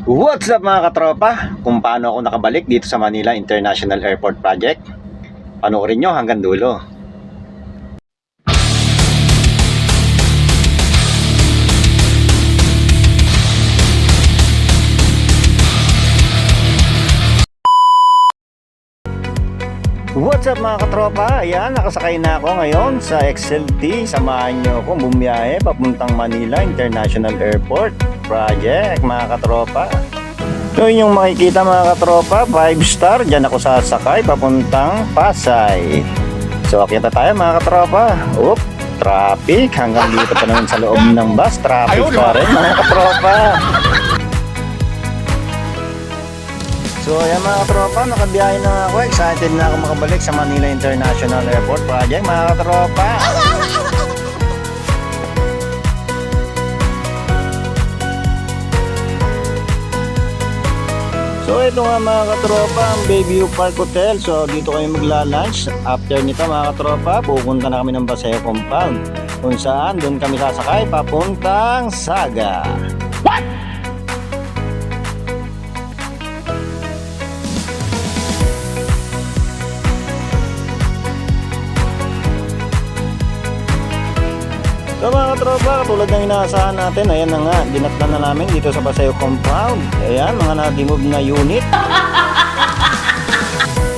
What's up mga katropa? Kung paano ako nakabalik dito sa Manila International Airport Project, panoorin nyo hanggang dulo. What's up mga katropa? Ayan, nakasakay na ako ngayon sa XLT. Samahan nyo akong bumiyahe papuntang Manila International Airport Project mga katropa. So yung makikita mga katropa, 5-star. Diyan ako sasakay papuntang Pasay. So akita tayo mga katropa. Oop, traffic. Hanggang dito pa naman sa loob ng bus. Traffic pa rin mga katropa. So ayan mga katropa, nakabiyahe na ako. Excited na ako makabalik sa Manila International Airport Project mga katropa. So ito nga mga katropa, ang Bayview Park Hotel. So dito kayo magla-lunch. After nito mga katropa, pupunta na kami ng Paseo Compound, kung saan doon kami sasakay papuntang Saga. What? So mga katropa, katulad ng inaasahan natin, ayan na nga, dinatnan na namin dito sa Paseo Compound. Ayan, mga na-demove na unit.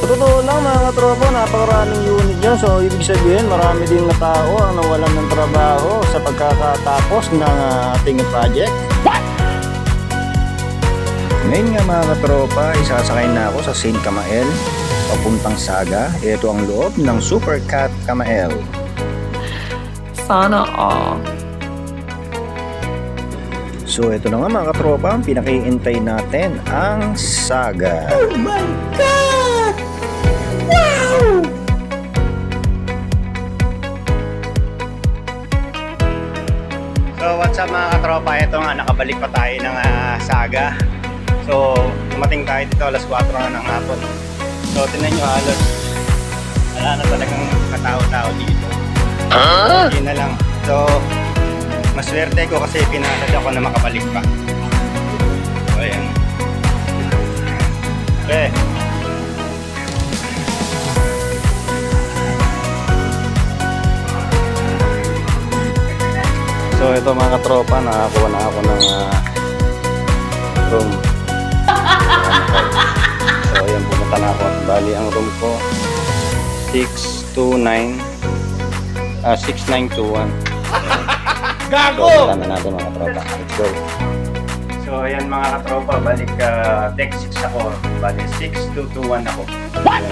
Sa totoo lang mga katropa, napakaraming unit dyan. So ibig sabihin, marami din na tao ang nawalan ng trabaho sa pagkakatapos ng ating project. Ngayon nga mga katropa, isasakay na ako sa St. Camael papuntang Saga. Ito ang loob ng Supercat Camael. Sana all. So ito na nga mga katropa, ang pinakihintay natin, ang Saga. Oh my God! Wow! So what's up mga katropa, ito nga, nakabalik pa tayo ng Saga. So dumating tayo dito alas 4 na ng hapon. So tingnan nyo, halos wala na talagang katao-tao dito. Okay na lang. So maswerte ko kasi pinatad ako na makabalik pa. So ayan. Okay. So ito mga katropa, nakakuha na ako ng room. So ayan, pumunta na ako. Bali ang room ko 6921. Gago! So tanda natin mga katropa. Let's go. So ayan mga katropa, balik deck 6 ako. Bali 6221 ako. What?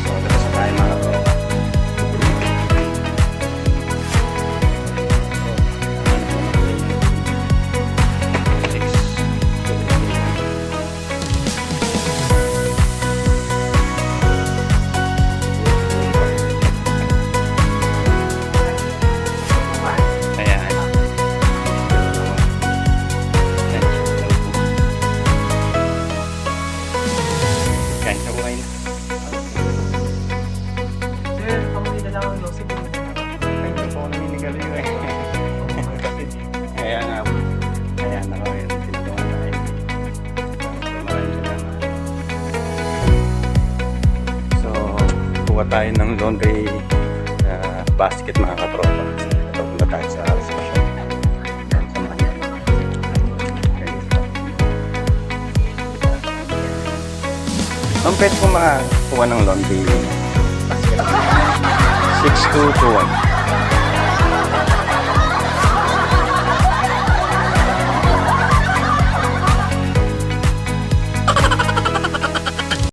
So labas na tayo mga katropa. Kuha tayo ng laundry basket mga katropa. Ito, punta tayo sa reception. Ang pwede ko makakuha ng laundry basket. 6221.